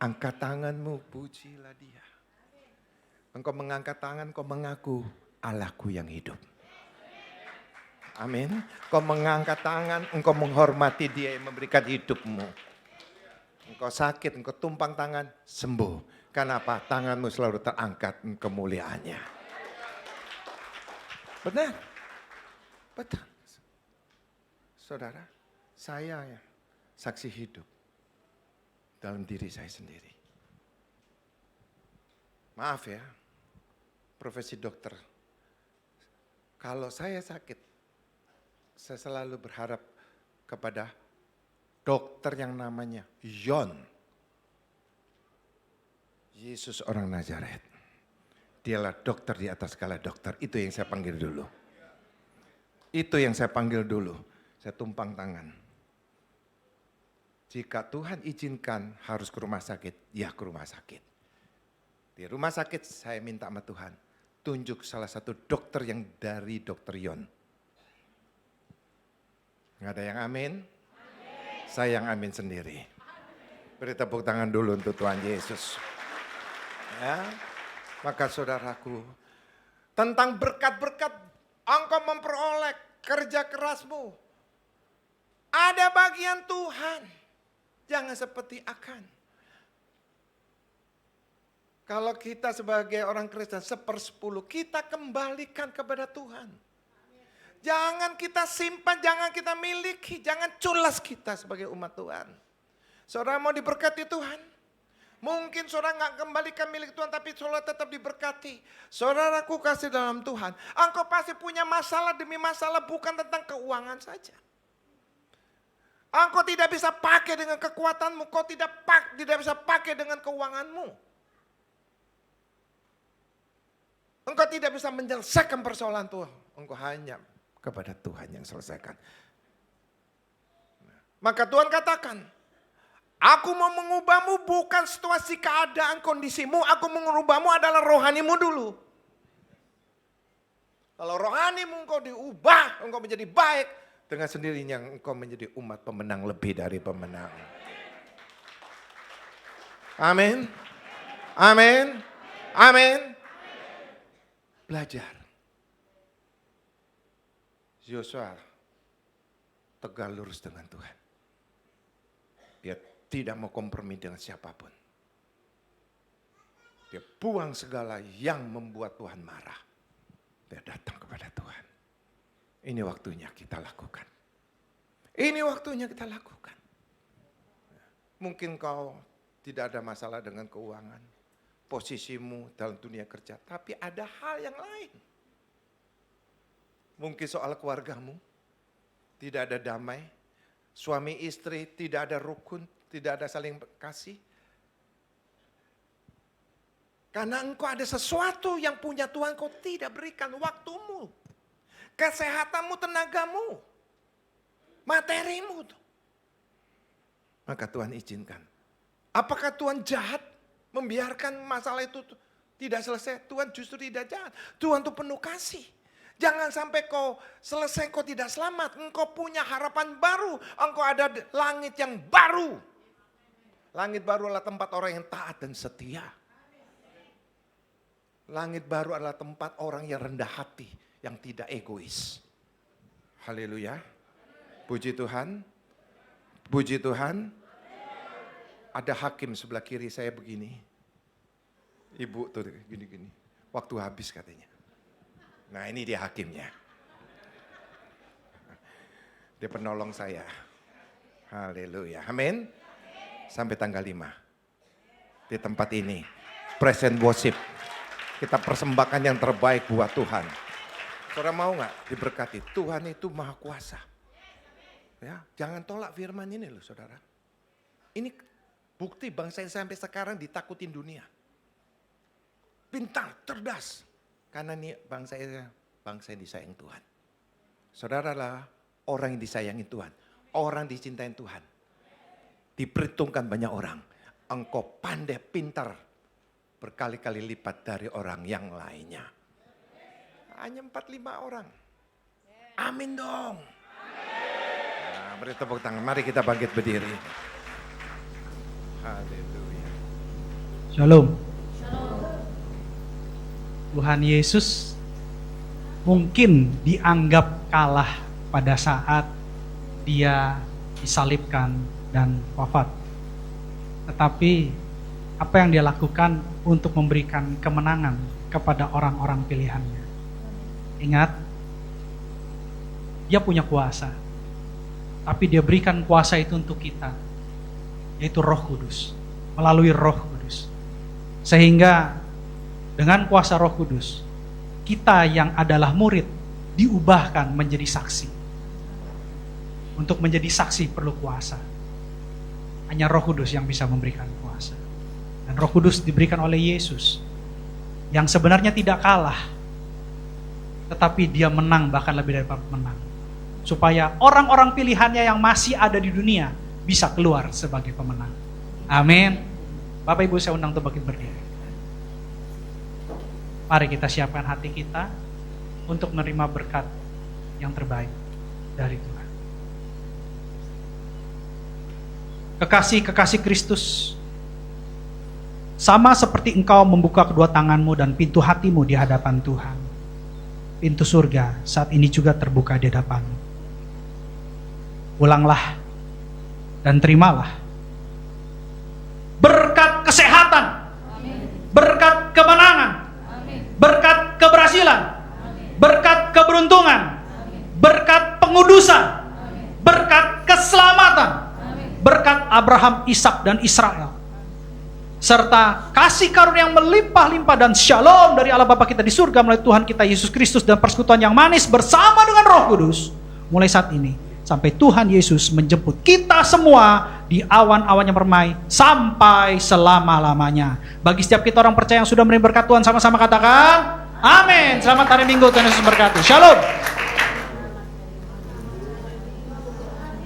S5: Angkat tanganmu, pujilah dia. Engkau mengangkat tangan, kau mengaku Allahku yang hidup. Amin. Kau mengangkat tangan, engkau menghormati dia yang memberikan hidupmu. Engkau sakit, engkau tumpang tangan, sembuh. Kenapa? Tanganmu selalu terangkat kemuliaannya. Benar. Betul. Saudara, saya ya, saksi hidup dalam diri saya sendiri. Maaf ya, profesi dokter. Kalau saya sakit, saya selalu berharap kepada dokter yang namanya Yon. Yesus orang Nazaret. Dialah dokter di atas segala dokter. Itu yang saya panggil dulu. Itu yang saya panggil dulu. Saya tumpang tangan. Jika Tuhan izinkan harus ke rumah sakit, ya ke rumah sakit. Di rumah sakit saya minta sama Tuhan. Tunjuk salah satu dokter yang dari dokter Yon. Nggak ada yang amin? Saya yang amin sendiri. Beri tepuk tangan dulu untuk Tuhan Yesus. Ya, maka saudaraku, tentang berkat-berkat engkau memperoleh kerja kerasmu. Ada bagian Tuhan. Jangan seperti Akan. Kalau kita sebagai orang Kristen 1/10, kita kembalikan kepada Tuhan. Jangan kita simpan, jangan kita miliki, jangan culas kita sebagai umat Tuhan. Saudara mau diberkati Tuhan? Mungkin saudara nggak kembalikan milik Tuhan, tapi saudara tetap diberkati. Saudaraku kasih dalam Tuhan, engkau pasti punya masalah demi masalah, bukan tentang keuangan saja. Engkau tidak bisa pakai dengan kekuatanmu, kau tidak bisa pakai dengan keuanganmu. Engkau tidak bisa menyelesaikan persoalan Tuhan, engkau hanya kepada Tuhan yang selesaikan. Maka Tuhan katakan, aku mau mengubahmu bukan situasi keadaan kondisimu, aku mengubahmu adalah rohanimu dulu. Kalau rohanimu engkau diubah, engkau menjadi baik, dengan sendirinya engkau menjadi umat pemenang lebih dari pemenang. Amin. Amin. Amin. Belajar. Yosua tegak lurus dengan Tuhan. Dia tidak mau kompromi dengan siapapun. Dia buang segala yang membuat Tuhan marah. Dia datang kepada Tuhan. Ini waktunya kita lakukan. Ini waktunya kita lakukan. Mungkin kau tidak ada masalah dengan keuangan, posisimu dalam dunia kerja, tapi ada hal yang lain. Mungkin soal keluargamu, tidak ada damai, suami istri tidak ada rukun, tidak ada saling kasih. Karena engkau ada sesuatu yang punya Tuhan kau tidak berikan, waktumu, kesehatanmu, tenagamu, materimu. Maka Tuhan izinkan. Apakah Tuhan jahat membiarkan masalah itu tidak selesai? Tuhan justru tidak jahat. Tuhan itu penuh kasih. Jangan sampai kau selesai kau tidak selamat. Engkau punya harapan baru. Engkau ada langit yang baru. Langit baru adalah tempat orang yang taat dan setia. Langit baru adalah tempat orang yang rendah hati, yang tidak egois. Haleluya. Puji Tuhan. Puji Tuhan. Ada hakim sebelah kiri saya begini. Ibu tuh gini-gini. Waktu habis katanya. Nah ini dia hakimnya. Dia penolong saya. Haleluya. Amin. Sampai tanggal 5. Di tempat ini. Present worship. Kita persembahkan yang terbaik buat Tuhan. Saudara mau gak diberkati? Tuhan itu maha kuasa. Ya, jangan tolak firman ini loh saudara. Ini bukti bangsa yang sampai sekarang ditakutin dunia. Pintar, cerdas. Karena ini bangsa yang disayang Tuhan. Saudara lah orang yang disayangi Tuhan. Orang dicintai Tuhan. Diperhitungkan banyak orang. Engkau pandai, pintar. Berkali-kali lipat dari orang yang lainnya. Hanya 4-5 orang. Amin dong. Nah, beri tepuk tangan. Mari kita bangkit berdiri. Haleluya.
S6: Shalom. Tuhan Yesus mungkin dianggap kalah pada saat dia disalibkan dan wafat. Tetapi apa yang dia lakukan untuk memberikan kemenangan kepada orang-orang pilihannya. Ingat, dia punya kuasa. Tapi dia berikan kuasa itu untuk kita, yaitu Roh Kudus, melalui Roh Kudus. Sehingga dengan kuasa Roh Kudus, kita yang adalah murid diubahkan menjadi saksi. Untuk menjadi saksi perlu kuasa. Hanya Roh Kudus yang bisa memberikan kuasa. Dan Roh Kudus diberikan oleh Yesus, yang sebenarnya tidak kalah, tetapi dia menang, bahkan lebih dari menang. Supaya orang-orang pilihannya yang masih ada di dunia bisa keluar sebagai pemenang. Amin. Bapak Ibu saya undang untuk bangkit berdiri. Mari kita siapkan hati kita untuk menerima berkat yang terbaik dari Tuhan. Kekasih-kekasih Kristus, sama seperti engkau membuka kedua tanganmu dan pintu hatimu di hadapan Tuhan, pintu surga saat ini juga terbuka di hadapanmu. Pulanglah dan terimalah berkat kesehatan, berkat kemenangan, berkat keberhasilan, berkat keberuntungan, berkat pengudusan, berkat keselamatan, berkat Abraham, Ishak dan Israel. serta kasih karunia yang melimpah-limpah dan shalom dari Allah Bapa kita di surga melalui Tuhan kita Yesus Kristus dan persekutuan yang manis bersama dengan Roh Kudus mulai saat ini sampai Tuhan Yesus menjemput kita semua di awan-awan yang permai sampai selama-lamanya. Bagi setiap kita orang percaya yang sudah menerima berkat Tuhan, sama-sama katakan amin. Selamat hari Minggu, Tuhan Yesus berkati. Shalom.